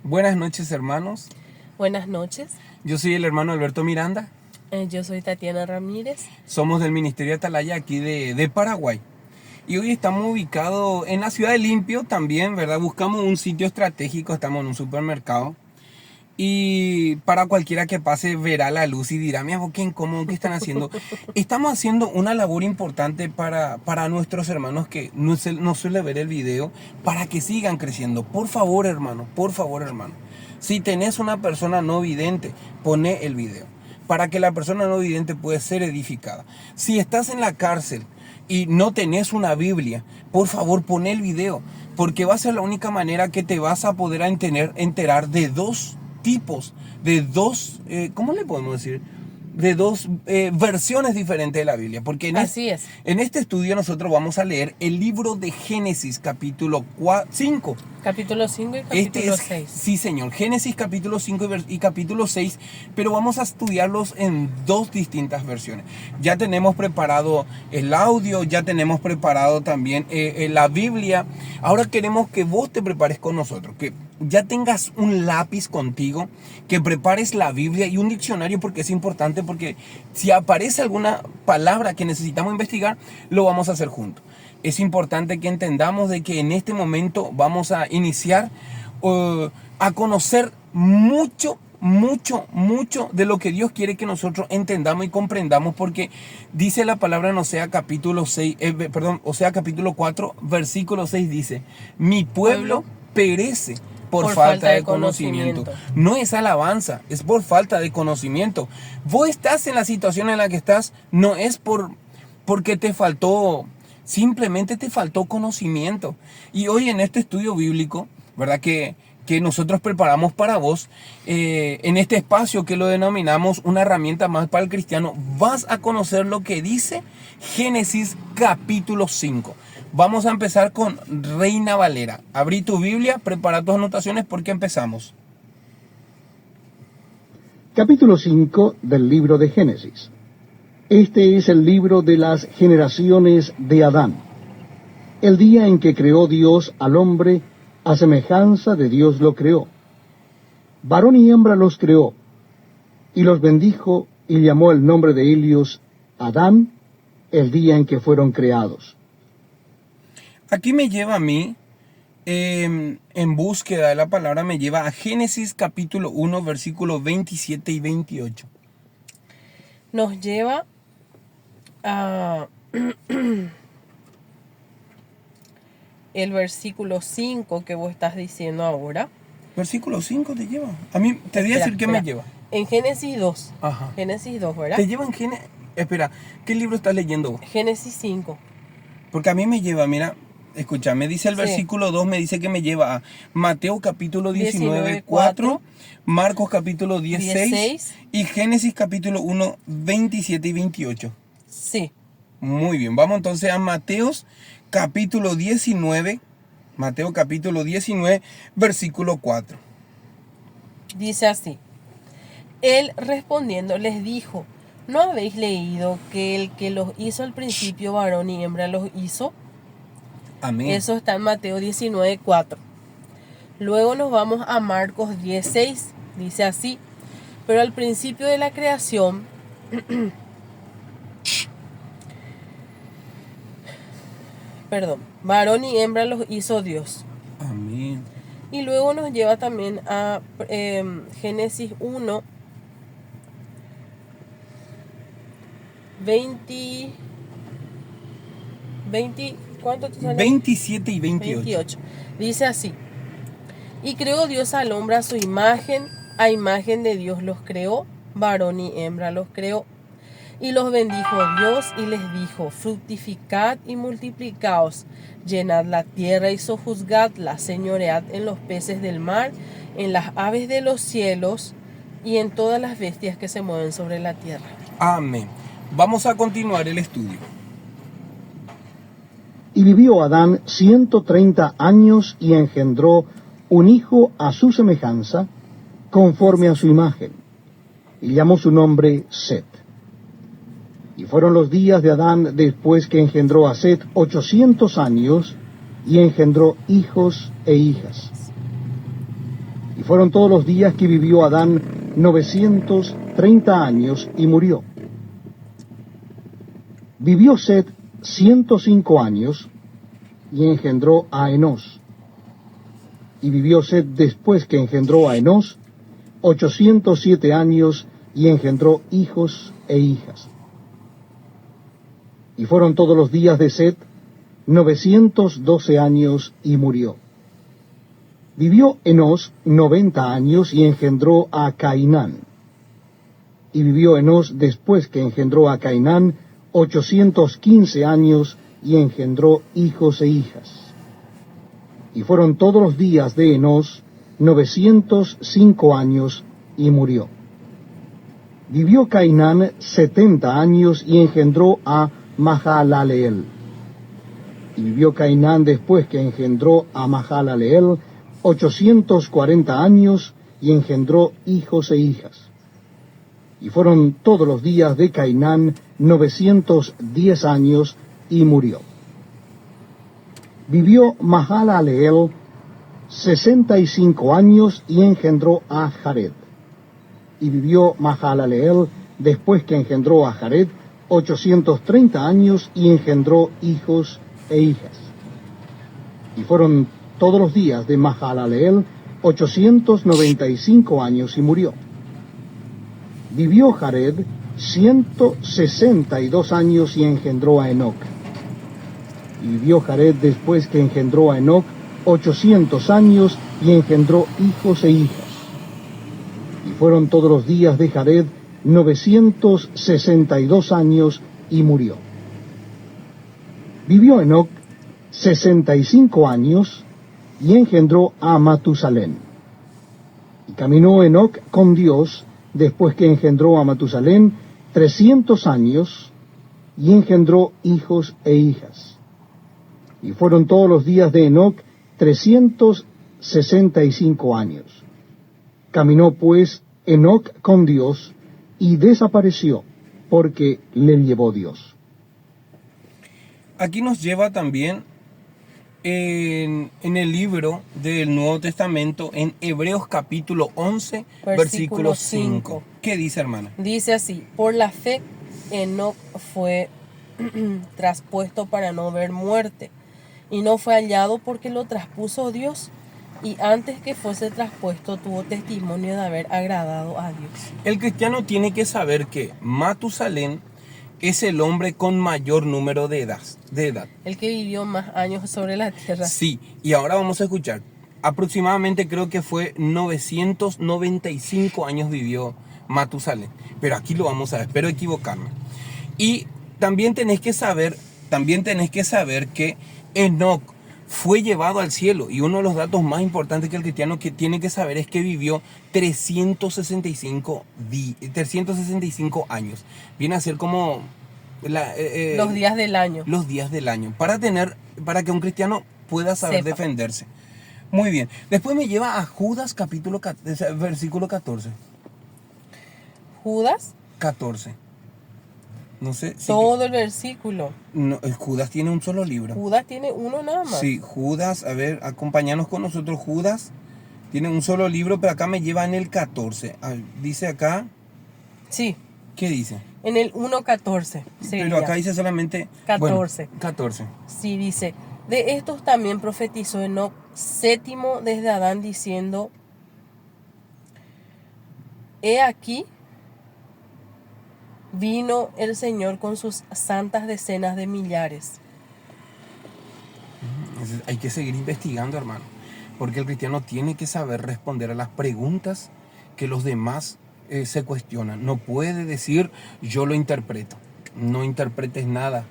Buenas noches, hermanos. Buenas noches, Yo soy el hermano Alberto Miranda. yo soy Tatiana Ramírez. Somos del Ministerio Atalaya aquí de Paraguay. Y hoy estamos ubicados en la ciudad de Limpio también, ¿verdad? Buscamos un sitio estratégico, estamos en un supermercado. Y para cualquiera que pase verá la luz y dirá, mira, qué incómodo, ¿qué están haciendo? Estamos haciendo una labor importante para nuestros hermanos que no suelen ver el video, para que sigan creciendo. Por favor, hermano, por favor, hermano. Si tenés una persona no vidente, poné el video, para que la persona no vidente pueda ser edificada. Si estás en la cárcel y no tenés una Biblia, por favor, poné el video, porque va a ser la única manera que te vas a poder enterar de dos tipos, de dos, ¿cómo le podemos decir? De dos versiones diferentes de la Biblia. Porque Así es. en este estudio nosotros vamos a leer el libro de Génesis, capítulo 5. Capítulo 5 y capítulo 6. Sí, señor. Génesis capítulo 5 y capítulo 6, pero vamos a estudiarlos en dos distintas versiones. Ya tenemos preparado el audio, ya tenemos preparado también la Biblia. Ahora queremos que vos te prepares con nosotros, que ya tengas un lápiz contigo, que prepares la Biblia y un diccionario, porque es importante, porque si aparece alguna palabra que necesitamos investigar, lo vamos a hacer juntos. Es importante que entendamos de que en este momento vamos a iniciar a conocer mucho de lo que Dios quiere que nosotros entendamos y comprendamos, porque dice la palabra en Osea capítulo 4, versículo 6 dice, mi pueblo perece por falta de conocimiento. No es alabanza, es por falta de conocimiento. Vos estás en la situación en la que estás, no es porque te faltó, simplemente te faltó conocimiento. Y hoy en este estudio bíblico, ¿verdad? Que nosotros preparamos para vos, en este espacio que lo denominamos una herramienta más para el cristiano, vas a conocer lo que dice Génesis capítulo 5. Vamos a empezar con Reina Valera. Abrí tu Biblia, prepara tus anotaciones porque empezamos. Capítulo 5 del libro de Génesis. Este es el libro de las generaciones de Adán. El día en que creó Dios al hombre, a semejanza de Dios lo creó. Varón y hembra los creó, y los bendijo y llamó el nombre de ellos Adán, el día en que fueron creados. Aquí me lleva a mí, en búsqueda de la palabra, me lleva a Génesis capítulo 1, versículos 27 y 28. Nos lleva a el versículo 5 que vos estás diciendo ahora. Versículo 5 te lleva. A mí te voy a decir qué me lleva. En Génesis 2. Ajá. Génesis 2, ¿verdad? Te lleva en Génesis. Espera, ¿qué libro estás leyendo vos? Génesis 5. Porque a mí me lleva, mira, escucha, me dice el versículo 2, me dice que me lleva a Mateo capítulo 19, 4, Marcos capítulo 16 y Génesis capítulo 1, 27 y 28. Sí. Muy bien, vamos entonces a Mateo capítulo 19, versículo 4. Dice así: Él respondiendo les dijo, ¿no habéis leído que el que los hizo al principio varón y hembra los hizo? Amén. Eso está en Mateo 19, 4. Luego nos vamos a Marcos 16. Dice así: pero al principio de la creación, varón y hembra los hizo Dios. Amén. Y luego nos lleva también a Génesis 1, 20, ¿cuánto te sale? 27 y 28. Dice así: y creó Dios al hombre a su imagen, a imagen de Dios los creó, varón y hembra los creó. Y los bendijo Dios y les dijo, fructificad y multiplicaos, llenad la tierra y sojuzgadla, señoread en los peces del mar, en las aves de los cielos y en todas las bestias que se mueven sobre la tierra. Amén. Vamos a continuar el estudio. Y vivió Adán 130 años y engendró un hijo a su semejanza, conforme a su imagen, y llamó su nombre Set. Y fueron los días de Adán después que engendró a Set 800 años, y engendró hijos e hijas. Y fueron todos los días que vivió Adán 930 años y murió. Vivió Set 105 años y engendró a Enós. Y vivió Set después que engendró a Enós 807 años y engendró hijos e hijas. Y fueron todos los días de Set 912 años y murió. Vivió Enós 90 años y engendró a Cainán. Y vivió Enós después que engendró a Cainán 815 años y engendró hijos e hijas. Y fueron todos los días de Enós 905 años y murió. Vivió Cainán 70 años y engendró a Mahalaleel. Y vivió Cainán después que engendró a Mahalaleel 840 años y engendró hijos e hijas. Y fueron todos los días de Cainán 910 años y murió. Vivió Mahalaleel 65 años y engendró a Jared. Y vivió Mahalaleel después que engendró a Jared 830 años y engendró hijos e hijas. Y fueron todos los días de Mahalaleel 895 años y murió. Vivió Jared 162 años y engendró a Enoc. Y vivió Jared después que engendró a Enoc 800 años y engendró hijos e hijas. Y fueron todos los días de Jared 962 años y murió. Vivió Enoc 65 años y engendró a Matusalén. Y caminó Enoc con Dios después que engendró a Matusalén 300 años y engendró hijos e hijas. Y fueron todos los días de Enoc 365 años. Caminó pues Enoc con Dios y desapareció porque le llevó Dios. Aquí nos lleva también en el libro del Nuevo Testamento, en Hebreos capítulo 11, versículo 5. ¿Qué dice, hermana? Dice así: por la fe Enoc fue traspuesto para no ver muerte, y no fue hallado porque lo traspuso Dios, y antes que fuese traspuesto tuvo testimonio de haber agradado a Dios. El cristiano tiene que saber que Matusalén es el hombre con mayor número de edad. El que vivió más años sobre la tierra. Sí, y ahora vamos a escuchar. Aproximadamente creo que fue 995 años vivió Matusalén. Pero aquí lo vamos a ver, espero equivocarme. Y también tenés que saber que Enoc fue llevado al cielo. Y uno de los datos más importantes que el cristiano que tiene que saber es que vivió 365 años. Viene a ser como los días del año. Los días del año. Para que un cristiano pueda saber defenderse. Muy bien. Después me lleva a Judas capítulo versículo 14. Judas 14. No sé. Todo el versículo. No, Judas tiene un solo libro. Judas tiene uno nada más. Sí, Judas, a ver, acompáñanos con nosotros. Judas tiene un solo libro, pero acá me lleva en el 14. Dice acá. Sí. ¿Qué dice? En el 1:14. Pero acá dice solamente 14. Bueno, 14. Sí, dice: de estos también profetizó Enoc, séptimo desde Adán, diciendo: he aquí, vino el Señor con sus santas decenas de millares. Hay que seguir investigando, hermano, porque el cristiano tiene que saber responder a las preguntas que los demás se cuestionan. No puede decir yo lo interpreto. No interpretes nada.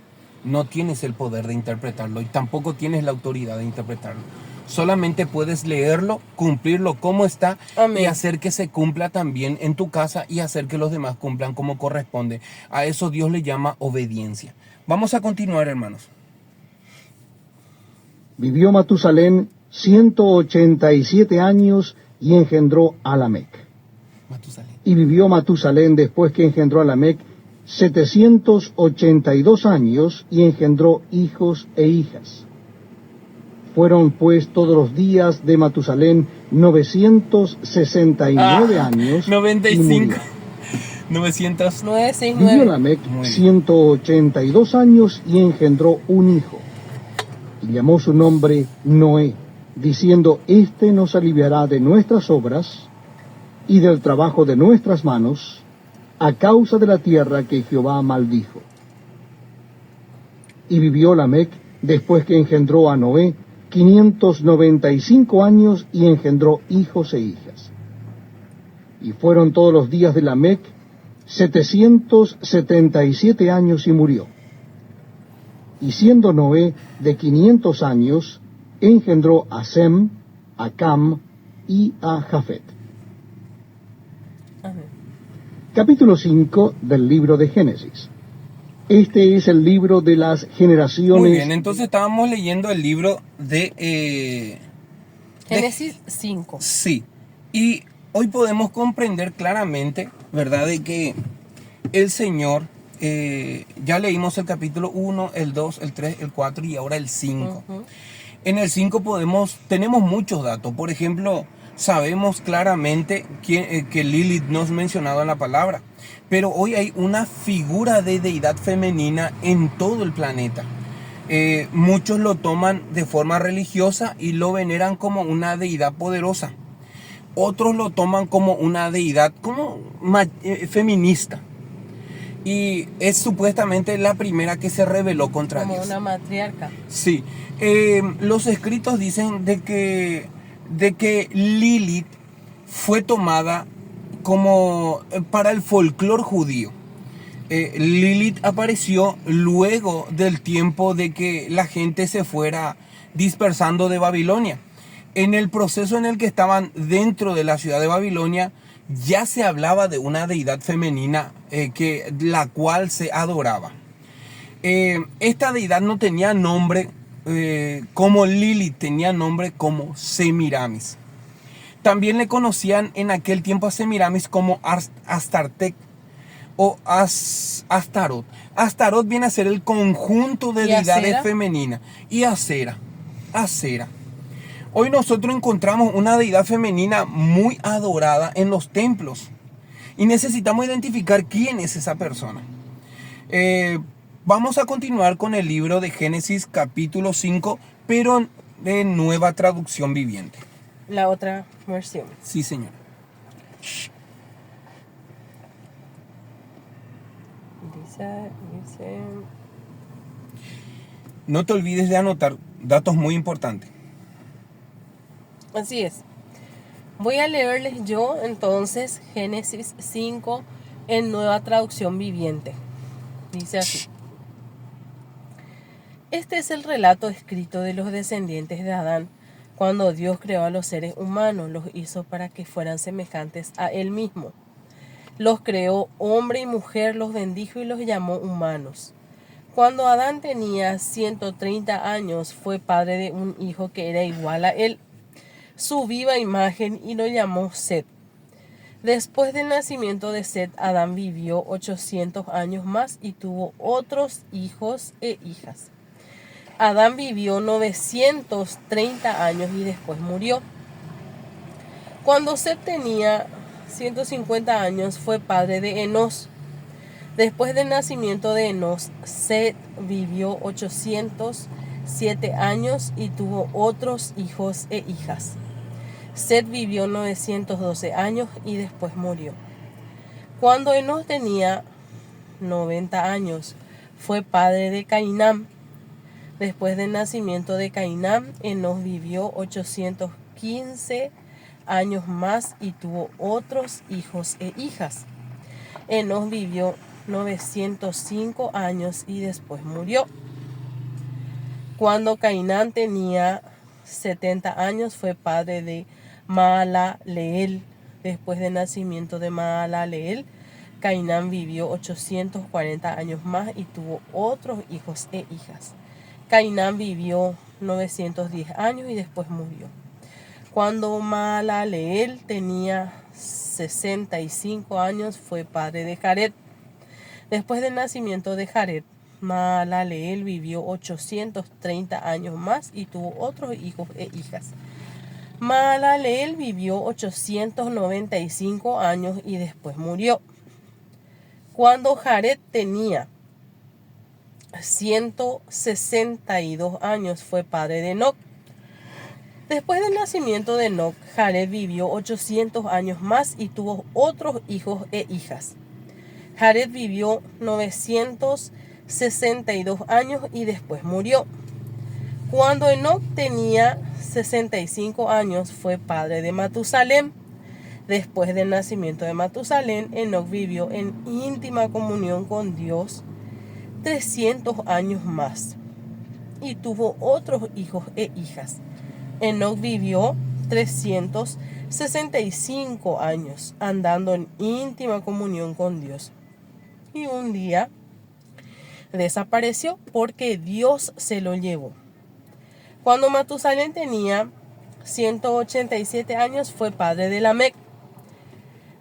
No tienes el poder de interpretarlo y tampoco tienes la autoridad de interpretarlo. Solamente puedes leerlo, cumplirlo como está. Amén. Y hacer que se cumpla también en tu casa y hacer que los demás cumplan como corresponde. A eso Dios le llama obediencia. Vamos a continuar, hermanos. Vivió Matusalén 187 años y engendró a Lamec. Y vivió Matusalén después que engendró a Lamec 782 años y engendró hijos e hijas. Fueron pues todos los días de Matusalén 969 años y 95. murió. 900. Vivió 969. Lamec Muy bien. 182 años y engendró un hijo. Y llamó su nombre Noé, diciendo, Este nos aliviará de nuestras obras y del trabajo de nuestras manos, a causa de la tierra que Jehová maldijo. Y vivió Lamec, después que engendró a Noé, 595 años y engendró hijos e hijas. Y fueron todos los días de Lamec 777 años y murió. Y siendo Noé de 500 años, engendró a Sem, a Cam y a Jafet. Amén. Capítulo 5 del libro de Génesis. Este es el libro de las generaciones. Muy bien, entonces estábamos leyendo el libro de Génesis 5. sí, y hoy podemos comprender claramente, ¿verdad?, de que el Señor, ya leímos el capítulo 1, el 2, el 3, el 4 y ahora el 5. Ujú. En el 5 tenemos muchos datos. Por ejemplo, sabemos claramente que Lilith no es mencionado en la palabra, pero hoy hay una figura de deidad femenina en todo el planeta. Muchos lo toman de forma religiosa y lo veneran como una deidad poderosa. Otros lo toman como una deidad feminista. Y es supuestamente la primera que se rebeló contra Como Dios. una matriarca. Sí, los escritos dicen de que Lilith fue tomada como para el folclore judío. Lilith apareció luego del tiempo de que la gente se fuera dispersando de Babilonia. En el proceso en el que estaban dentro de la ciudad de Babilonia, ya se hablaba de una deidad femenina la cual se adoraba. Esta deidad no tenía nombre como Lilith, tenía nombre como Semiramis. También le conocían en aquel tiempo a Semiramis como Astartek o Astarot. Astarot viene a ser el conjunto de ¿Y deidades Asera? femeninas. Y Asera. Hoy nosotros encontramos una deidad femenina muy adorada en los templos. Y necesitamos identificar quién es esa persona. Vamos a continuar con el libro de Génesis capítulo 5, pero de nueva traducción viviente. La otra versión. Sí, señor. Dice, No te olvides de anotar datos muy importantes. así es. Voy a leerles yo entonces Génesis 5 en nueva traducción viviente. Dice así. Este es el relato escrito de los descendientes de Adán. Cuando Dios creó a los seres humanos, los hizo para que fueran semejantes a Él mismo. Los creó hombre y mujer, los bendijo y los llamó humanos. Cuando Adán tenía 130 años, fue padre de un hijo que era igual a él, su viva imagen, y lo llamó Set. Después del nacimiento de Set, Adán vivió 800 años más y tuvo otros hijos e hijas. Adán vivió 930 años y después murió. Cuando Set tenía 150 años, fue padre de Enos. Después del nacimiento de Enos, Set vivió 807 años y tuvo otros hijos e hijas. Set vivió 912 años y después murió. Cuando Enos tenía 90 años, fue padre de Cainán. Después del nacimiento de Cainán, Enos vivió 815 años más y tuvo otros hijos e hijas. Enos vivió 905 años y después murió. Cuando Cainán tenía 70 años, fue padre de Mahalaleel. Después del nacimiento de Mahalaleel, Cainán vivió 840 años más y tuvo otros hijos e hijas. Cainán vivió 910 años y después murió. Cuando Mahalaleel tenía 65 años, fue padre de Jared. Después del nacimiento de Jared, Mahalaleel vivió 830 años más y tuvo otros hijos e hijas. Mahalaleel vivió 895 años y después murió. Cuando Jared tenía 162 años fue padre de Enoc. Después del nacimiento de Enoc, Jared vivió 800 años más y tuvo otros hijos e hijas. Jared vivió 962 años y después murió. Cuando Enoc tenía 65 años fue padre de Matusalén. Después del nacimiento de Matusalén, Enoc vivió en íntima comunión con Dios 300 años más y tuvo otros hijos e hijas. Enoc vivió 365 años andando en íntima comunión con Dios. Y un día desapareció porque Dios se lo llevó. Cuando Matusalén tenía 187 años fue padre de Lamec.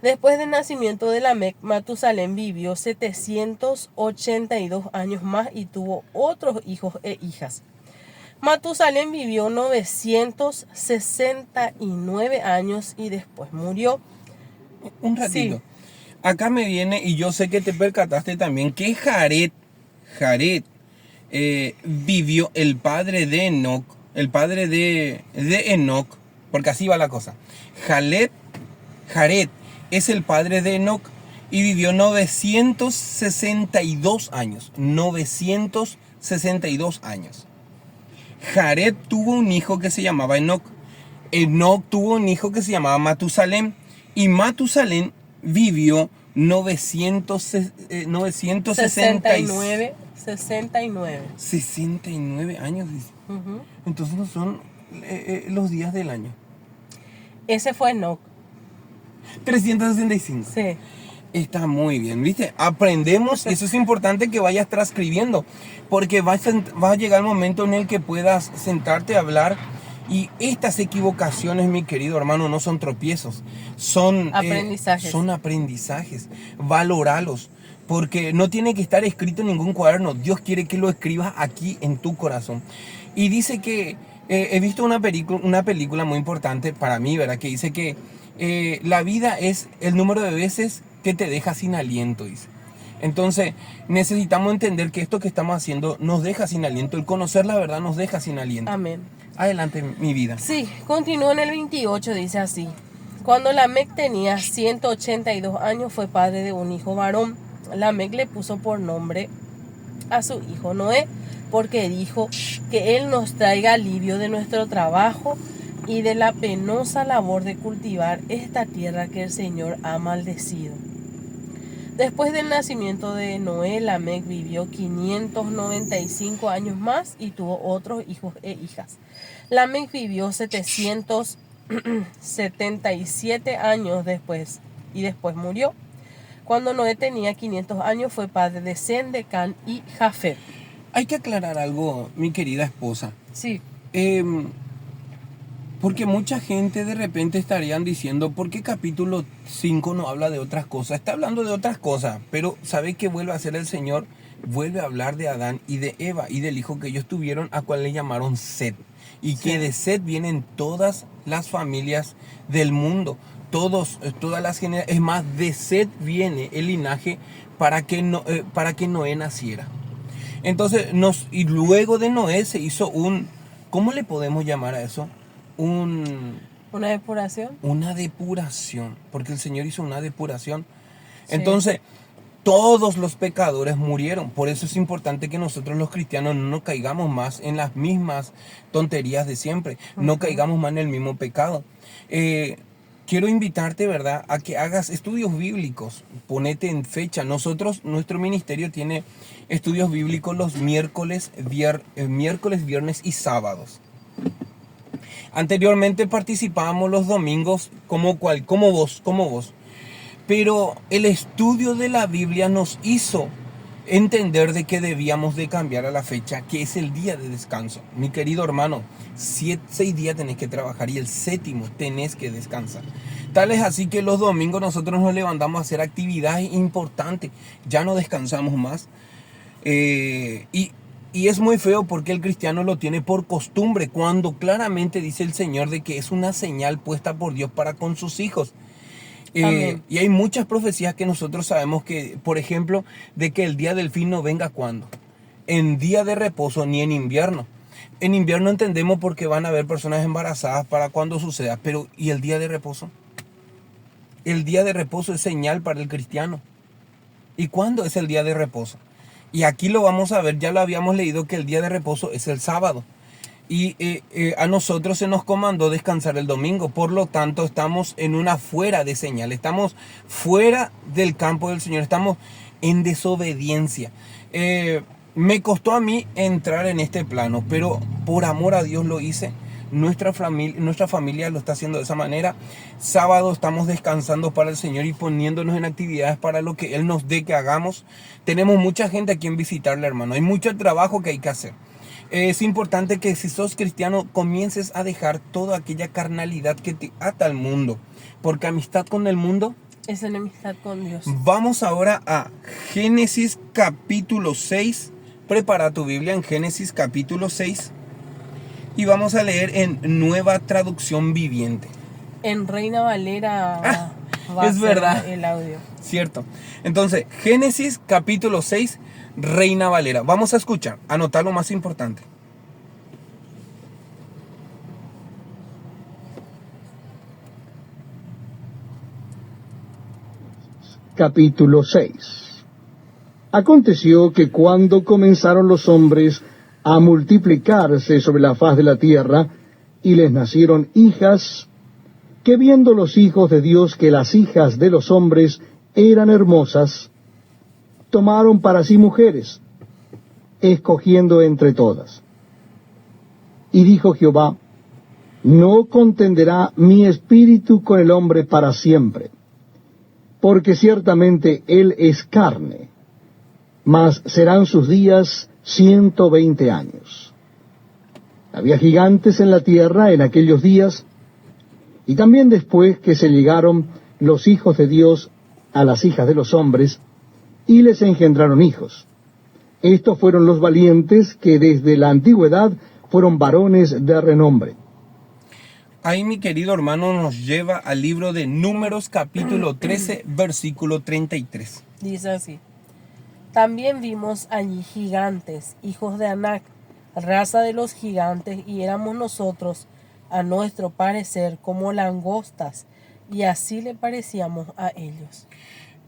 Después del nacimiento de Lamec, Matusalén vivió 782 años más y tuvo otros hijos e hijas. Matusalén vivió 969 años y después murió. Un ratito. Sí. Acá me viene, y yo sé que te percataste también, que Jared vivió el padre de Enoc, el padre de Enoc, porque así va la cosa. Jared es el padre de Enoc y vivió 962 años. 962 años. Jared tuvo un hijo que se llamaba Enoc. Enoc tuvo un hijo que se llamaba Matusalén. Y Matusalén vivió 969 años. Dice. Uh-huh. Entonces no son los días del año. Ese fue Enoc. 365. Sí. Está muy bien, ¿viste? Aprendemos y eso es importante que vayas transcribiendo, porque va a llegar el momento en el que puedas sentarte a hablar y estas equivocaciones, mi querido hermano, no son tropiezos, son aprendizajes. Valóralos, porque no tiene que estar escrito en ningún cuaderno. Dios quiere que lo escribas aquí en tu corazón. Y dice que, he visto una película muy importante para mí, ¿verdad? Que dice que la vida es el número de veces que te deja sin aliento, dice. Entonces necesitamos entender que esto que estamos haciendo nos deja sin aliento. El conocer la verdad nos deja sin aliento. Amén. Adelante, mi vida. Sí, continúa en el 28, dice así. Cuando Lamec tenía 182 años fue padre de un hijo varón. Lamec le puso por nombre a su hijo Noé, porque dijo que él nos traiga alivio de nuestro trabajo y de la penosa labor de cultivar esta tierra que el Señor ha maldecido. Después del nacimiento de Noé, Lamec vivió 595 años más y tuvo otros hijos e hijas. Lamec vivió 777 años después y después murió. Cuando Noé tenía 500 años fue padre de Sem, de Can y Jafet. Hay que aclarar algo, mi querida esposa. Sí. Porque mucha gente de repente estarían diciendo, ¿por qué capítulo 5 no habla de otras cosas? Está hablando de otras cosas, pero ¿sabe qué vuelve a hacer el Señor? Vuelve a hablar de Adán y de Eva y del hijo que ellos tuvieron, a cual le llamaron Set. Y que de Set vienen todas las familias del mundo, todas las generaciones. Es más, de Set viene el linaje para que Noé naciera. Entonces, y luego de Noé se hizo ¿cómo le podemos llamar a eso? ¿Una depuración? Una depuración, porque el Señor hizo una depuración. Sí. Entonces, todos los pecadores murieron. Por eso es importante que nosotros los cristianos no nos caigamos más en las mismas tonterías de siempre. No caigamos más en el mismo pecado. Quiero invitarte, ¿verdad?, a que hagas estudios bíblicos. Ponete en fecha. Nuestro ministerio tiene estudios bíblicos los miércoles, viernes y sábados. Anteriormente participábamos los domingos como vos. Pero el estudio de la Biblia nos hizo entender de que debíamos de cambiar a la fecha, que es el día de descanso. Mi querido hermano, 6 días tenés que trabajar y el 7º tenés que descansar. Tal es así que los domingos nosotros nos levantamos a hacer actividades importantes. Ya no descansamos más. Y es muy feo porque el cristiano lo tiene por costumbre, cuando claramente dice el Señor de que es una señal puesta por Dios para con sus hijos. Amén. Y hay muchas profecías que nosotros sabemos que, por ejemplo, de que el día del fin no venga cuando. En día de reposo ni en invierno. En invierno entendemos porque van a haber personas embarazadas para cuando suceda, pero ¿y el día de reposo? El día de reposo es señal para el cristiano. ¿Y cuándo es el día de reposo? Y aquí lo vamos a ver, ya lo habíamos leído que el día de reposo es el sábado. Y a nosotros se nos comandó descansar el domingo. Por lo tanto, estamos en una fuera de señal. Estamos fuera del campo del Señor. Estamos en desobediencia. Me costó a mí entrar en este plano, pero por amor a Dios lo hice. Nuestra familia lo está haciendo de esa manera. Sábado estamos descansando para el Señor y poniéndonos en actividades para lo que Él nos dé que hagamos. Tenemos mucha gente a quien visitarle, hermano. Hay mucho trabajo que hay que hacer. Es importante que si sos cristiano comiences a dejar toda aquella carnalidad que te ata al mundo. Porque amistad con el mundo Es enemistad con Dios. Vamos ahora a Génesis capítulo 6. Prepara tu Biblia en Génesis capítulo 6. Y vamos a leer en Nueva Traducción Viviente. En Reina Valera va es a ser verdad. el audio. Cierto. Entonces, Génesis capítulo 6, Reina Valera. Vamos a escuchar. Anotar lo más importante. Capítulo 6. Aconteció que cuando comenzaron los hombres a multiplicarse sobre la faz de la tierra, y les nacieron hijas, que viendo los hijos de Dios que las hijas de los hombres eran hermosas, tomaron para sí mujeres, escogiendo entre todas. Y dijo Jehová: no contenderá mi espíritu con el hombre para siempre, porque ciertamente él es carne, mas serán sus días 120 años. Había gigantes en la tierra en aquellos días, y también después que se llegaron los hijos de Dios a las hijas de los hombres, y les engendraron hijos. Estos fueron los valientes que desde la antigüedad fueron varones de renombre. Ahí, mi querido hermano, nos lleva al libro de Números capítulo 13, versículo 33. Dice así: también vimos allí gigantes, hijos de Anac, raza de los gigantes, y éramos nosotros, a nuestro parecer, como langostas, y así le parecíamos a ellos.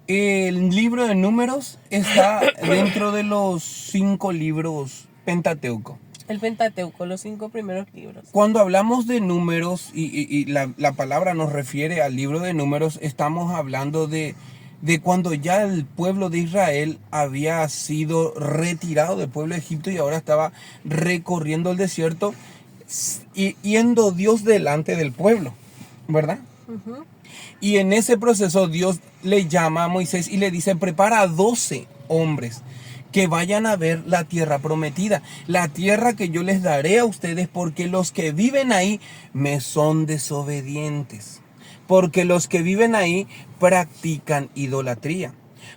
El libro de Números está dentro de los 5 libros Pentateuco. El Pentateuco, los 5 primeros libros. Cuando hablamos de números y la palabra nos refiere al libro de Números, estamos hablando de cuando ya el pueblo de Israel había sido retirado del pueblo de Egipto y ahora estaba recorriendo el desierto y yendo Dios delante del pueblo, ¿verdad? Uh-huh. Y en ese proceso Dios le llama a Moisés y le dice: prepara 12 hombres que vayan a ver la tierra prometida, la tierra que yo les daré a ustedes, porque los que viven ahí me son desobedientes, porque los que viven ahí practican idolatría,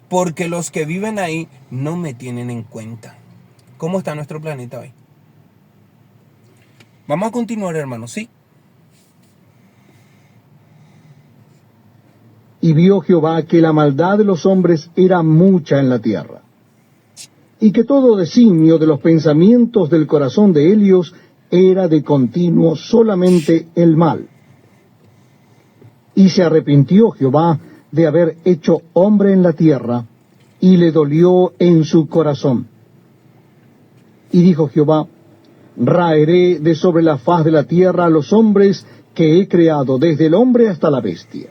porque los que viven ahí no me tienen en cuenta. ¿Cómo está nuestro planeta hoy? Vamos a continuar, hermanos, ¿sí? Y vio Jehová que la maldad de los hombres era mucha en la tierra, y que todo designio de los pensamientos del corazón de ellos era de continuo solamente el mal. Y se arrepintió Jehová de haber hecho hombre en la tierra, y le dolió en su corazón. Y dijo Jehová: raeré de sobre la faz de la tierra a los hombres que he creado, desde el hombre hasta la bestia,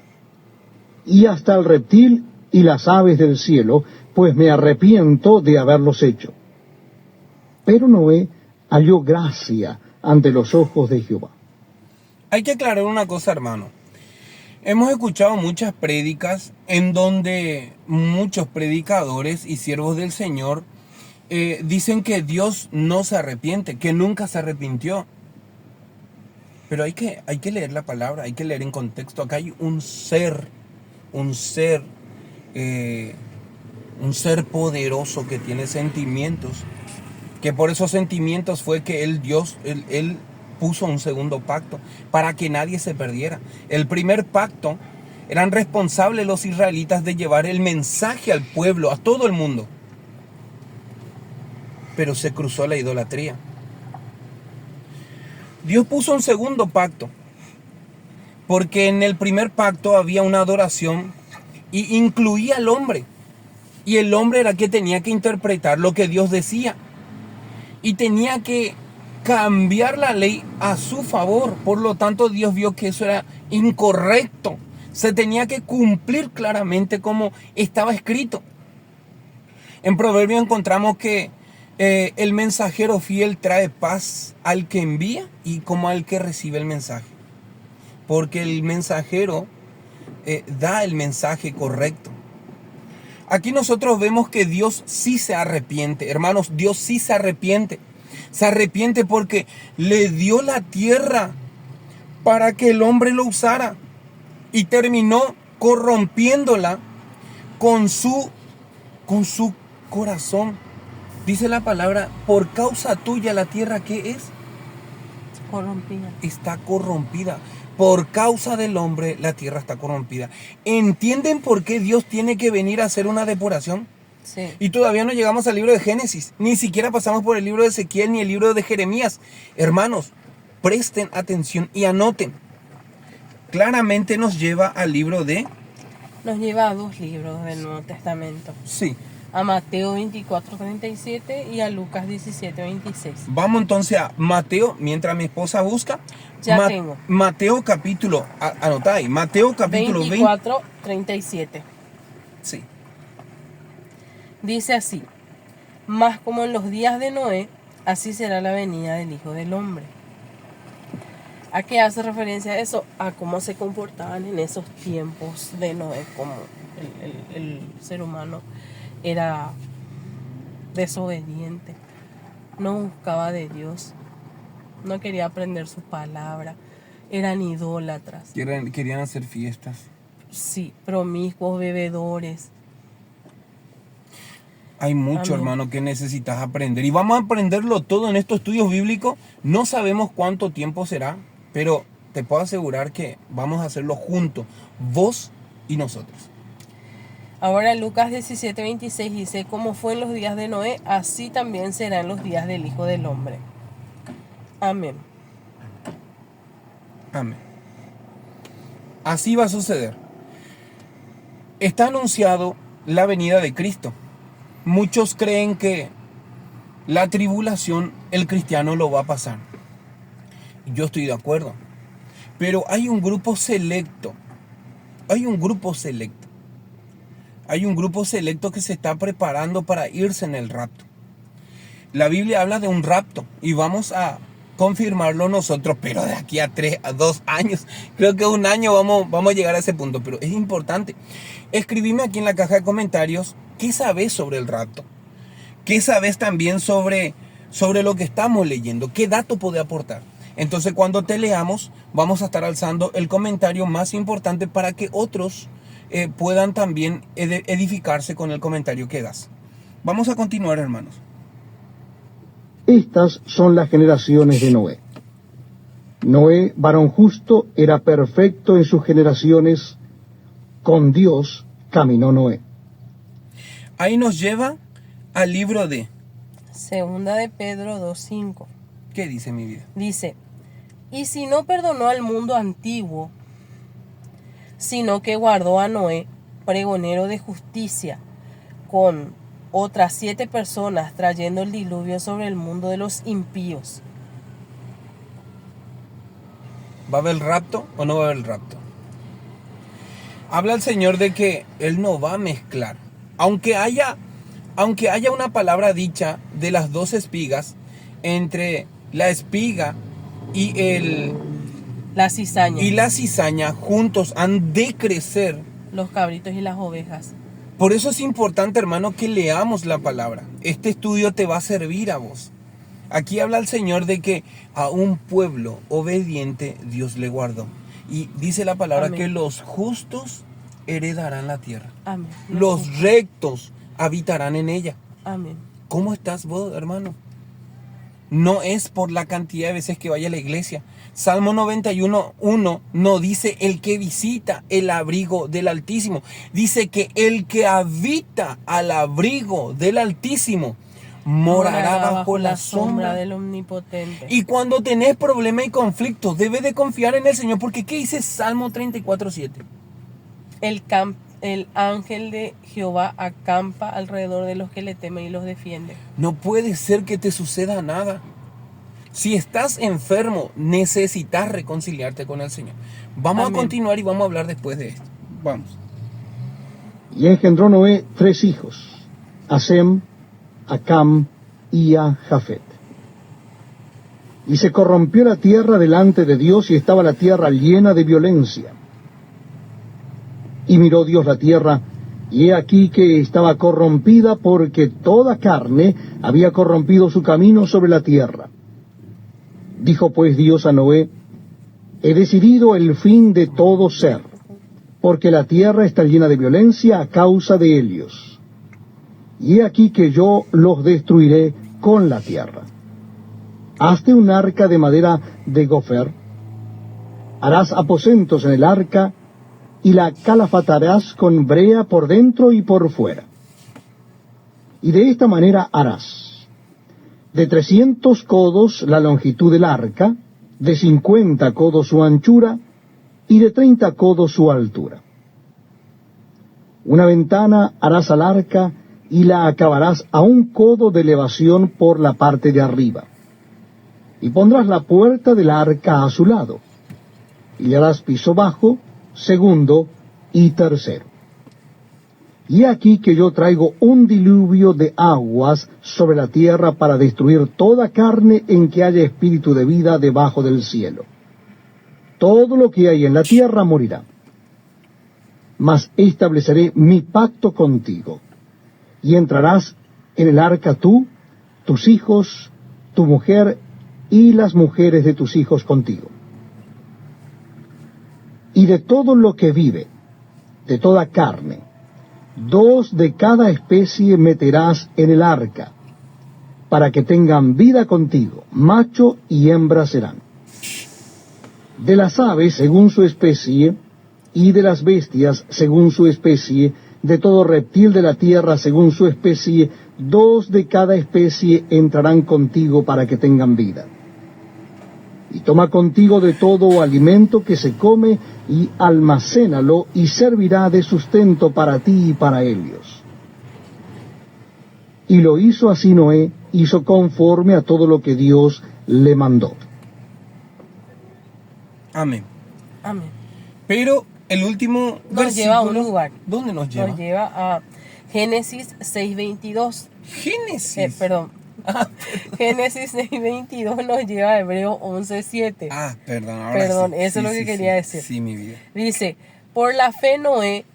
y hasta el reptil y las aves del cielo, pues me arrepiento de haberlos hecho. Pero Noé halló gracia ante los ojos de Jehová. Hay que aclarar una cosa, hermano. Hemos escuchado muchas prédicas en donde muchos predicadores y siervos del Señor dicen que Dios no se arrepiente, que nunca se arrepintió. Pero hay que leer la palabra, hay que leer en contexto. Acá hay un ser un ser poderoso que tiene sentimientos, que por esos sentimientos fue que él puso un segundo pacto para que nadie se perdiera. El primer pacto eran responsables los israelitas de llevar el mensaje al pueblo, a todo el mundo, pero se cruzó la idolatría. Dios puso un segundo pacto, porque en el primer pacto había una adoración y incluía al hombre. Y el hombre era que tenía que interpretar lo que Dios decía. Y tenía que cambiar la ley a su favor. Por lo tanto, Dios vio que eso era incorrecto. Se tenía que cumplir claramente como estaba escrito. En Proverbios encontramos que el mensajero fiel trae paz al que envía y como al que recibe el mensaje. Porque el mensajero da el mensaje correcto. Aquí nosotros vemos que Dios sí se arrepiente. Hermanos, Dios sí se arrepiente. Se arrepiente porque le dio la tierra para que el hombre lo usara. Y terminó corrompiéndola con su corazón. Dice la palabra, por causa tuya la tierra, ¿qué es? Corrompida. Está corrompida. Por causa del hombre, la tierra está corrompida. ¿Entienden por qué Dios tiene que venir a hacer una depuración? Sí. Y todavía no llegamos al libro de Génesis. Ni siquiera pasamos por el libro de Ezequiel ni el libro de Jeremías. Hermanos, presten atención y anoten. Claramente nos lleva al libro de... Nos lleva a dos libros del Nuevo Testamento. Sí. A Mateo 24:37 y a Lucas 17:26. Vamos entonces a Mateo, mientras mi esposa busca. Ya tengo. Mateo capítulo, anotá ahí, Mateo capítulo 24:37. Sí. Dice así: mas como en los días de Noé, así será la venida del Hijo del Hombre. ¿A qué hace referencia eso? A cómo se comportaban en esos tiempos de Noé, como el ser humano era desobediente, no buscaba de Dios, no quería aprender su palabra, eran idólatras. Querían hacer fiestas. Sí, promiscuos, bebedores. Hay mucho, Amén, hermano, que necesitas aprender. Y vamos a aprenderlo todo en estos estudios bíblicos. No sabemos cuánto tiempo será, pero te puedo asegurar que vamos a hacerlo juntos, vos y nosotros. Ahora Lucas 17:26 dice: como fue en los días de Noé, así también será en los días del Hijo del Hombre. Amén. Amén. Así va a suceder. Está anunciado la venida de Cristo. Muchos creen que la tribulación el cristiano lo va a pasar. Yo estoy de acuerdo. Pero hay un grupo selecto. Hay un grupo selecto que se está preparando para irse en el rapto. La Biblia habla de un rapto y vamos a confirmarlo nosotros, pero de aquí a 2 años, creo que 1 año vamos a llegar a ese punto, pero es importante. Escribime aquí en la caja de comentarios qué sabes sobre el rapto, qué sabes también sobre lo que estamos leyendo, qué dato puede aportar. Entonces cuando te leamos vamos a estar alzando el comentario más importante para que otros puedan también edificarse con el comentario que das. Vamos a continuar, hermanos. Estas son las generaciones de Noé. Noé, varón justo, era perfecto en sus generaciones. Con Dios caminó Noé. Ahí nos lleva al libro de... Segunda de Pedro 2:5. ¿Qué dice mi vida? Dice: y si no perdonó al mundo antiguo, sino que guardó a Noé, pregonero de justicia, con otras 7 personas, trayendo el diluvio sobre el mundo de los impíos. ¿Va a haber el rapto o no va a haber el rapto? Habla el Señor de que Él no va a mezclar. Aunque haya una palabra dicha de las 2 espigas, entre la espiga y la cizaña. Y la cizaña juntos han de crecer. Los cabritos y las ovejas. Por eso es importante, hermano, que leamos la palabra. Este estudio te va a servir a vos. Aquí habla el Señor de que a un pueblo obediente Dios le guardó. Y dice la palabra, amén, que los justos heredarán la tierra. Amén. Los rectos habitarán en ella. Amén. ¿Cómo estás vos, hermano? No es por la cantidad de veces que vaya a la iglesia. Salmo 91:1 no dice el que visita el abrigo del Altísimo. Dice que el que habita al abrigo del Altísimo morará bajo la sombra del Omnipotente. Y cuando tenés problemas y conflictos, debes de confiar en el Señor. Porque ¿qué dice Salmo 34:7? El ángel de Jehová acampa alrededor de los que le temen y los defiende. No puede ser que te suceda nada. Si estás enfermo, necesitas reconciliarte con el Señor. Vamos Amén. a continuar y vamos a hablar después de esto. Vamos. Y engendró Noé 3 hijos, a Sem, a Cam y a Jafet. Y se corrompió la tierra delante de Dios, y estaba la tierra llena de violencia. Y miró Dios la tierra, y he aquí que estaba corrompida, porque toda carne había corrompido su camino sobre la tierra. Dijo pues Dios a Noé: he decidido el fin de todo ser, porque la tierra está llena de violencia a causa de ellos. Y he aquí que yo los destruiré con la tierra. Hazte un arca de madera de gofer, harás aposentos en el arca, y la calafatarás con brea por dentro y por fuera. Y de esta manera harás: de 300 codos la longitud del arca, de 50 codos su anchura, y de 30 codos su altura. Una ventana harás al arca, y la acabarás a 1 codo de elevación por la parte de arriba. Y pondrás la puerta del arca a su lado, y le harás piso bajo, segundo y tercero. Y he aquí que yo traigo un diluvio de aguas sobre la tierra para destruir toda carne en que haya espíritu de vida debajo del cielo. Todo lo que hay en la tierra morirá. Mas estableceré mi pacto contigo, y entrarás en el arca tú, tus hijos, tu mujer y las mujeres de tus hijos contigo. Y de todo lo que vive, de toda carne, 2 de cada especie meterás en el arca, para que tengan vida contigo, macho y hembra serán. De las aves según su especie, y de las bestias según su especie, de todo reptil de la tierra según su especie, 2 de cada especie entrarán contigo para que tengan vida. Y toma contigo de todo alimento que se come, y almacénalo, y servirá de sustento para ti y para ellos. Y lo hizo así Noé, hizo conforme a todo lo que Dios le mandó. Amén. Amén. Pero el último Nos lleva a un lugar. ¿Dónde nos lleva? Nos lleva a Génesis 6:22. Génesis. Perdón. Génesis 6:22 nos lleva a Hebreo 11:7. Perdón. Ahora Perdón, sí. eso es lo que Sí, quería sí. decir. Sí, mi vida. Dice: por la fe Noé,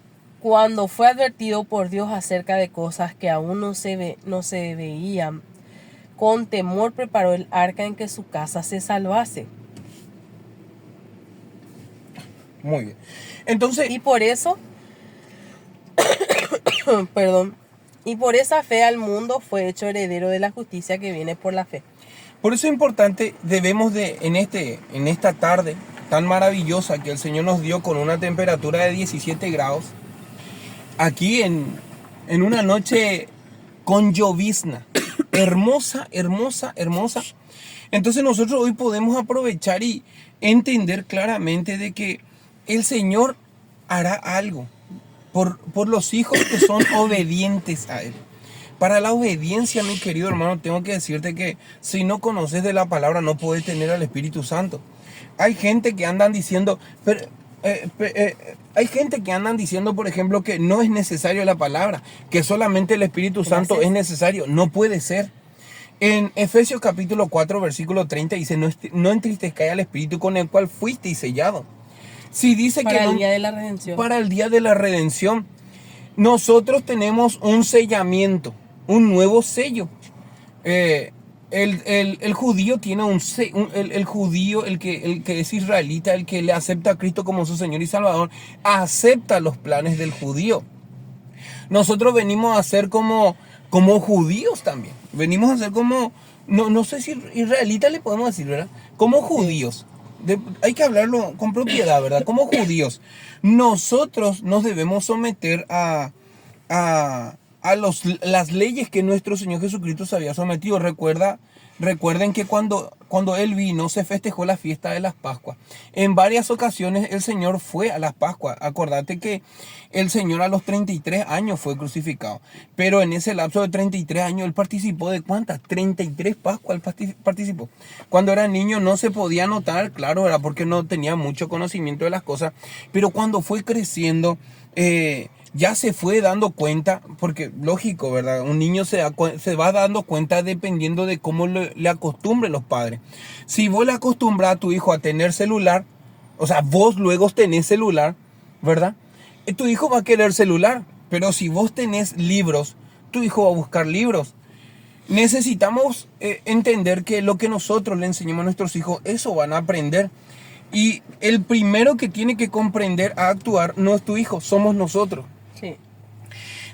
cuando fue advertido por Dios acerca de cosas que aún no se veían, con temor preparó el arca en que su casa se salvase. Muy bien. Entonces, Y por eso, perdón, y por esa fe al mundo fue hecho heredero de la justicia que viene por la fe. por eso es importante, debemos de, en esta tarde tan maravillosa que el Señor nos dio con una temperatura de 17 grados, aquí en una noche con llovizna, hermosa, hermosa, hermosa. Entonces nosotros hoy podemos aprovechar y entender claramente de que el Señor hará algo por los hijos que son obedientes a Él. Para la obediencia, mi querido hermano, tengo que decirte que si no conoces de la palabra no puedes tener al Espíritu Santo. Hay gente que andan diciendo, por ejemplo, que no es necesario la palabra, que solamente el Espíritu Santo es necesario. No puede ser. En Efesios capítulo 4, versículo 30 dice: no entristezcáis al Espíritu con el cual fuisteis sellado. Si dice Para que el día de la redención. Para el día de la redención. Nosotros tenemos un sellamiento, un nuevo sello. El judío tiene el judío, el que es israelita, el que le acepta a Cristo como su Señor y Salvador, acepta los planes del judío. Nosotros venimos a ser como judíos también. Venimos a ser como, no sé si israelitas le podemos decir, ¿verdad? Como judíos. Hay que hablarlo con propiedad, ¿verdad? Como judíos. Nosotros nos debemos someter a las leyes que nuestro Señor Jesucristo se había sometido. Recuerden que cuando Él vino se festejó la fiesta de las Pascuas. En varias ocasiones el Señor fue a las Pascuas. Acordate que el Señor a los 33 años fue crucificado. Pero en ese lapso de 33 años Él participó de ¿cuántas? 33 Pascuas Él participó. Cuando era niño no se podía notar, claro, era porque no tenía mucho conocimiento de las cosas. Pero cuando fue creciendo, ya se fue dando cuenta, porque lógico, ¿verdad? Un niño se va dando cuenta dependiendo de cómo le acostumbren los padres. Si vos le acostumbras a tu hijo a tener celular, o sea, vos luego tenés celular, ¿verdad? Tu hijo va a querer celular, pero si vos tenés libros, tu hijo va a buscar libros. Necesitamos entender que lo que nosotros le enseñamos a nuestros hijos, eso van a aprender. Y el primero que tiene que comprender a actuar no es tu hijo, somos nosotros. Sí.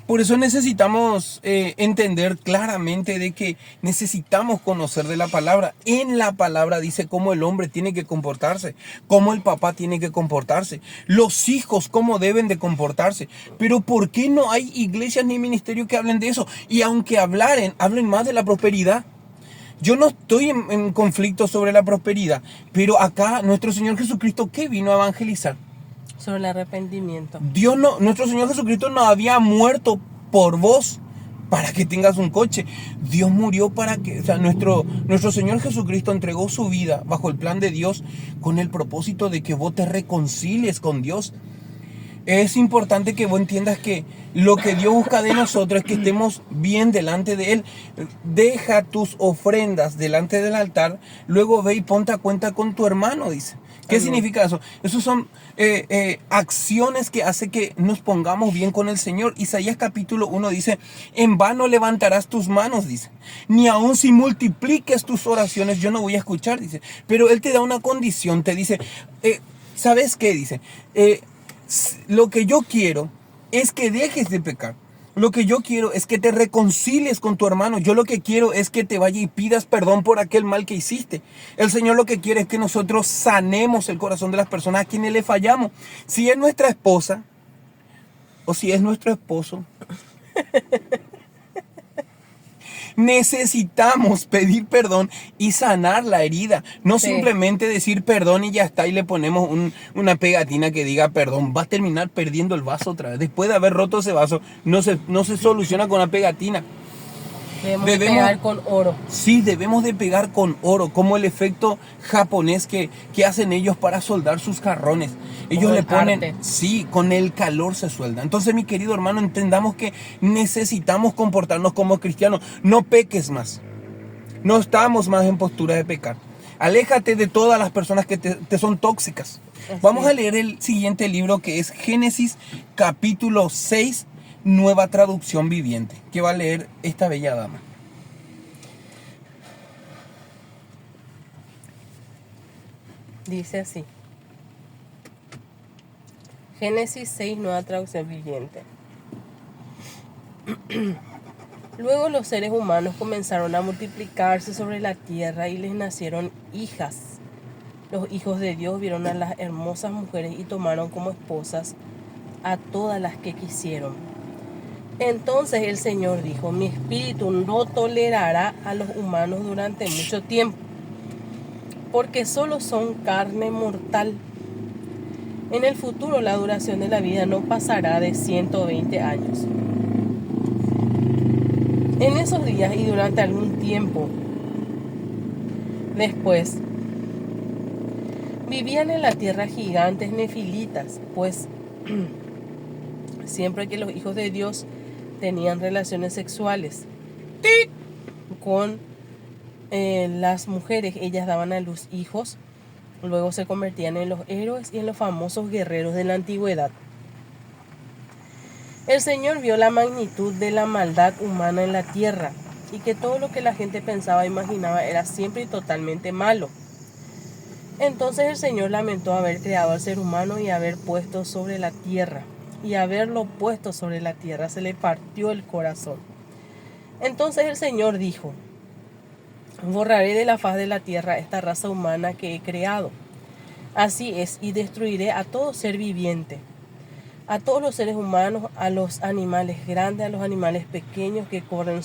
Por eso necesitamos entender claramente de que necesitamos conocer de la palabra. En la palabra dice cómo el hombre tiene que comportarse, cómo el papá tiene que comportarse, los hijos cómo deben de comportarse. Pero ¿por qué no hay iglesias ni ministerios que hablen de eso? Y aunque hablen más de la prosperidad. Yo no estoy en conflicto sobre la prosperidad, pero acá nuestro Señor Jesucristo, ¿qué vino a evangelizar? Sobre el arrepentimiento. Nuestro Señor Jesucristo no había muerto por vos para que tengas un coche. Dios murió para que, o sea, nuestro Señor Jesucristo entregó su vida bajo el plan de Dios con el propósito de que vos te reconcilies con Dios. Es importante que vos entiendas que lo que Dios busca de nosotros es que estemos bien delante de Él. Deja tus ofrendas delante del altar, luego ve y ponte a cuenta con tu hermano, dice. ¿Qué significa eso? Esos son acciones que hacen que nos pongamos bien con el Señor. Isaías capítulo 1 dice, en vano levantarás tus manos, dice. Ni aun si multipliques tus oraciones, yo no voy a escuchar, dice. Pero Él te da una condición, te dice, ¿sabes qué? Dice, lo que yo quiero es que dejes de pecar. Lo que yo quiero es que te reconcilies con tu hermano. Yo lo que quiero es que te vayas y pidas perdón por aquel mal que hiciste. El Señor lo que quiere es que nosotros sanemos el corazón de las personas a quienes le fallamos. Si es nuestra esposa o si es nuestro esposo, necesitamos pedir perdón y sanar la herida. No simplemente decir perdón y ya está y le ponemos una pegatina que diga perdón. Va a terminar perdiendo el vaso otra vez. Después de haber roto ese vaso, no se soluciona con una pegatina. Debemos pegar con oro. Sí, debemos de pegar con oro, como el efecto japonés que hacen ellos para soldar sus jarrones. Ellos le ponen, arte. Sí, con el calor se suelda. Entonces, mi querido hermano, entendamos que necesitamos comportarnos como cristianos. No peques más. No estamos más en postura de pecar. Aléjate de todas las personas que te son tóxicas. Vamos a leer el siguiente libro, que es Génesis capítulo 6, Nueva Traducción Viviente, que va a leer esta bella dama. Dice así. Génesis 6, Nueva Traducción Viviente. Luego los seres humanos comenzaron a multiplicarse sobre la tierra y les nacieron hijas. Los hijos de Dios vieron a las hermosas mujeres y tomaron como esposas a todas las que quisieron. Entonces el Señor dijo, mi espíritu no tolerará a los humanos durante mucho tiempo, porque solo son carne mortal. En el futuro la duración de la vida no pasará de 120 años. En esos días y durante algún tiempo después, vivían en la tierra gigantes nefilitas, pues siempre que los hijos de Dios tenían relaciones sexuales con las mujeres, ellas daban a luz hijos, luego se convertían en los héroes y en los famosos guerreros de la antigüedad. El Señor vio la magnitud de la maldad humana en la tierra y que todo lo que la gente pensaba e imaginaba era siempre y totalmente malo. Entonces el Señor lamentó haber creado al ser humano y haber puesto sobre la tierra y haberlo puesto sobre la tierra se le partió el corazón. Entonces el Señor dijo: borraré de la faz de la tierra esta raza humana que he creado. Así es, y destruiré a todo ser viviente, a todos los seres humanos, a los animales grandes, a los animales pequeños que corren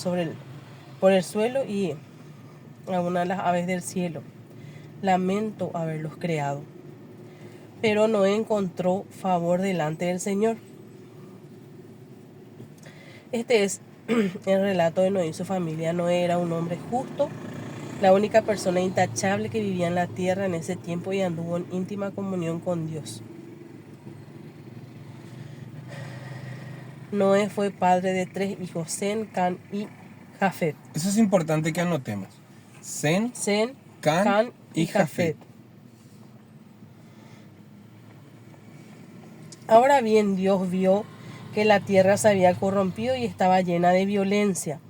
por el suelo y aún a las aves del cielo. Lamento haberlos creado. Pero Noé encontró favor delante del Señor. Este es el relato de Noé y su familia. Noé era un hombre justo, la única persona intachable que vivía en la tierra en ese tiempo y anduvo en íntima comunión con Dios. Noé fue padre de 3 hijos, Sem, Cam y Jafet. Eso es importante que anotemos. Sem, Cam y Jafet. Ahora bien, Dios vio que la tierra se había corrompido y estaba llena de violencia.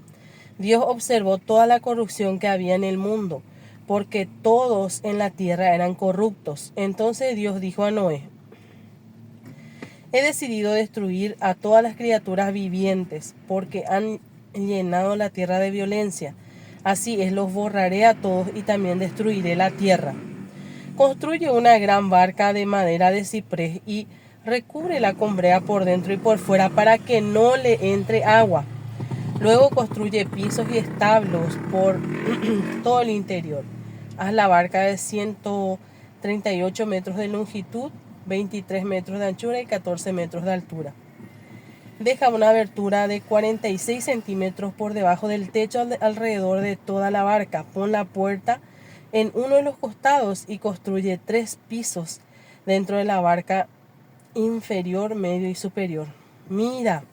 Dios observó toda la corrupción que había en el mundo, porque todos en la tierra eran corruptos. Entonces Dios dijo a Noé: he decidido destruir a todas las criaturas vivientes, porque han llenado la tierra de violencia. Así es, los borraré a todos y también destruiré la tierra. Construye una gran barca de madera de ciprés y recúbrela con brea por dentro y por fuera para que no le entre agua. Luego construye pisos y establos por todo el interior. Haz la barca de 138 metros de longitud, 23 metros de anchura y 14 metros de altura. Deja una abertura de 46 centímetros por debajo del techo alrededor de toda la barca. Pon la puerta en uno de los costados y construye 3 pisos dentro de la barca, inferior, medio y superior. Mira,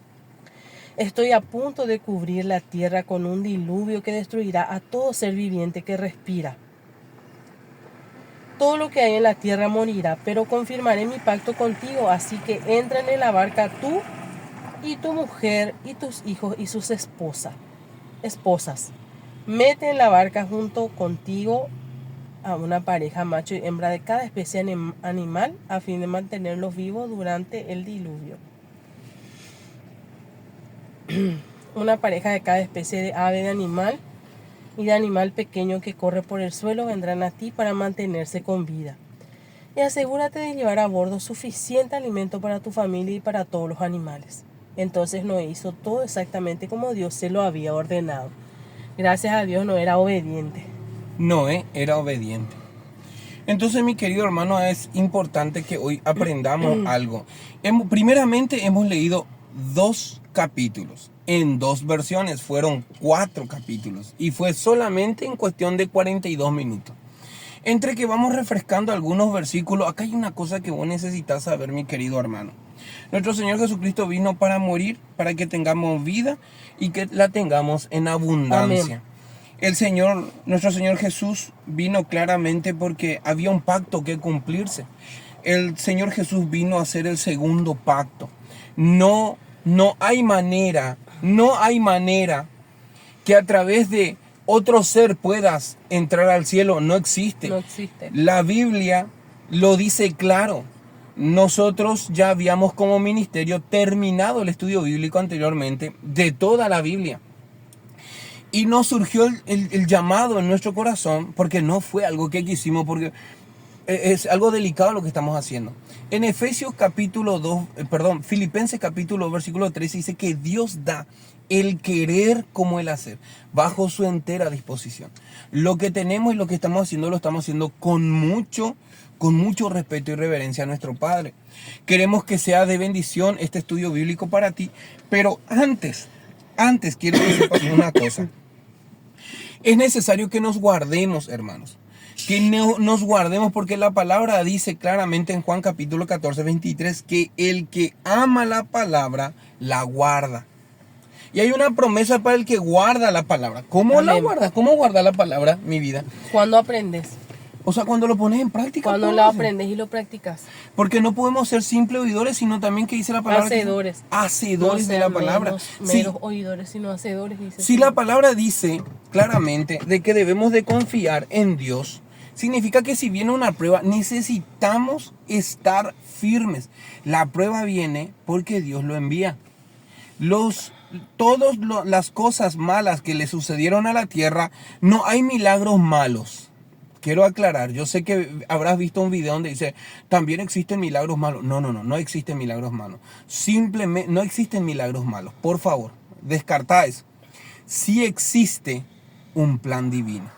estoy a punto de cubrir la tierra con un diluvio que destruirá a todo ser viviente que respira. Todo lo que hay en la tierra morirá, pero confirmaré mi pacto contigo, así que entran en la barca tú y tu mujer y tus hijos y sus esposas. Mete en la barca junto contigo a una pareja macho y hembra de cada especie animal a fin de mantenerlos vivos durante el diluvio. Una pareja de cada especie de ave, de animal y de animal pequeño que corre por el suelo vendrán a ti para mantenerse con vida. Y asegúrate de llevar a bordo suficiente alimento para tu familia y para todos los animales. Entonces Noé hizo todo exactamente como Dios se lo había ordenado. Gracias a Dios Noé era obediente. Noé era obediente. Entonces, mi querido hermano, es importante que hoy aprendamos algo. Primeramente hemos leído 2 capítulos en 2 versiones, fueron 4 capítulos y fue solamente en cuestión de 42 minutos. Entre que vamos refrescando algunos versículos, acá hay una cosa que vos necesitas saber, mi querido hermano. Nuestro Señor Jesucristo vino para morir, para que tengamos vida y que la tengamos en abundancia. Amén. Nuestro Señor Jesús vino claramente porque había un pacto que cumplirse. El Señor Jesús vino a hacer el segundo pacto. No hay manera que a través de otro ser puedas entrar al cielo. No existe. No existe. La Biblia lo dice claro. Nosotros ya habíamos como ministerio terminado el estudio bíblico anteriormente de toda la Biblia. Y nos surgió el llamado en nuestro corazón, porque no fue algo que quisimos, porque es algo delicado lo que estamos haciendo. En Filipenses capítulo 2, versículo 13 dice que Dios da el querer como el hacer, bajo su entera disposición. Lo que tenemos y lo que estamos haciendo, lo estamos haciendo con mucho respeto y reverencia a nuestro Padre. Queremos que sea de bendición este estudio bíblico para ti, pero antes quiero que sepas una cosa. Es necesario que nos guardemos, hermanos. Que nos guardemos, porque la palabra dice claramente en Juan capítulo 14, 23, que el que ama la palabra, la guarda. Y hay una promesa para el que guarda la palabra. ¿Cómo Amén. la guardas? ¿Cómo guarda la palabra, mi vida? Cuando aprendes. O sea, cuando lo pones en práctica. Cuando lo aprendes y lo practicas. Porque no podemos ser simples oidores, sino también, que dice la palabra, Hacedores. Hacedores de la palabra. Meros oidores, sino hacedores. Dice Si la palabra dice claramente de que debemos de confiar en Dios, Significa que si viene una prueba, necesitamos estar firmes. La prueba viene porque Dios lo envía. Todas las cosas malas que le sucedieron a la tierra, no hay milagros malos. Quiero aclarar, yo sé que habrás visto un video donde dice, también existen milagros malos. No existen milagros malos. Simplemente no existen milagros malos. Por favor, descartá eso. Sí existe un plan divino.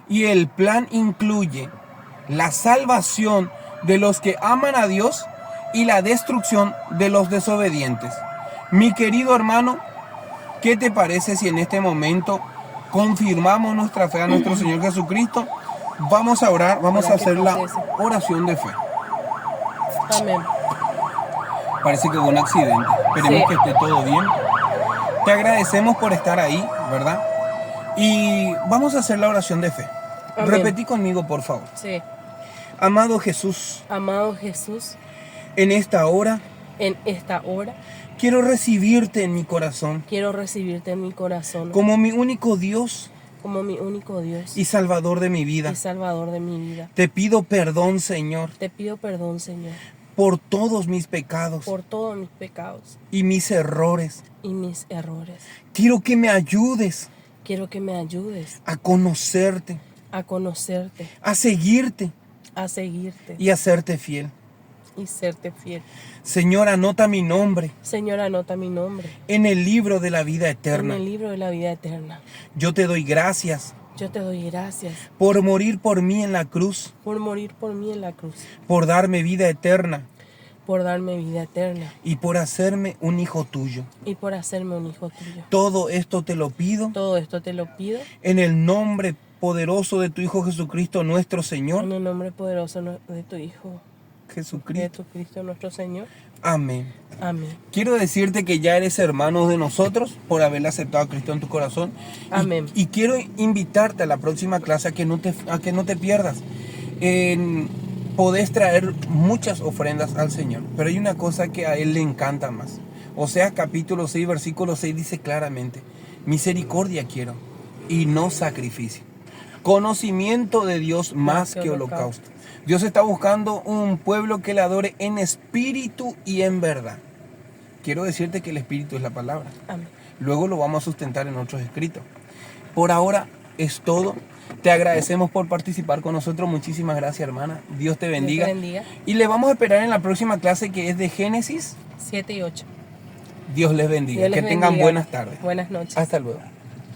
Y el plan incluye la salvación de los que aman a Dios y la destrucción de los desobedientes. Mi querido hermano, ¿qué te parece si en este momento confirmamos nuestra fe a nuestro Señor Jesucristo? Vamos a orar, vamos a hacer la oración de fe. Amén. Parece que hubo un accidente. Esperemos que esté todo bien. Te agradecemos por estar ahí, ¿verdad? Y vamos a hacer la oración de fe. Amén. Repetí conmigo, por favor. Sí. Amado Jesús, Amado Jesús, en esta hora en esta hora quiero recibirte en mi corazón quiero recibirte en mi corazón como mi único Dios como mi único Dios y Salvador de mi vida. y Salvador de mi vida. Te pido perdón, Señor, Te pido perdón, Señor, por todos mis pecados por todos mis pecados y mis errores. y mis errores. Quiero que me ayudes Quiero que me ayudes a conocerte, a conocerte, a seguirte a seguirte y a serte fiel. y serte fiel. Señor, anota mi nombre Señor, anota mi nombre en el libro de la vida en eterna. el libro de la vida eterna. Yo te doy gracias Yo te doy gracias por morir por mí en la cruz, por morir por mí en la cruz, por darme vida eterna por darme vida eterna y por hacerme un hijo tuyo. y por hacerme un hijo tuyo. Todo esto te lo pido Todo esto te lo pido en el nombre poderoso de tu Hijo Jesucristo, nuestro Señor. en el nombre poderoso de tu Hijo Jesucristo. Jesucristo nuestro Señor. Amén. Amén. Quiero decirte que ya eres hermano de nosotros por haber aceptado a Cristo en tu corazón. Amén. Y quiero invitarte a la próxima clase a que no te pierdas. Podés traer muchas ofrendas al Señor, pero hay una cosa que a Él le encanta más. Oseas capítulo 6, versículo 6 dice claramente, misericordia quiero y no sacrificio. Conocimiento de Dios más que holocausto. Dios está buscando un pueblo que le adore en espíritu y en verdad. Quiero decirte que el espíritu es la palabra. Amén. Luego lo vamos a sustentar en otros escritos. Por ahora es todo. Te agradecemos por participar con nosotros. Muchísimas gracias, hermana. Dios te bendiga. Dios te bendiga. Y le vamos a esperar en la próxima clase que es de Génesis. 7 y 8. Dios les bendiga. Dios les Que tengan bendiga. buenas tardes. Buenas noches. Hasta luego.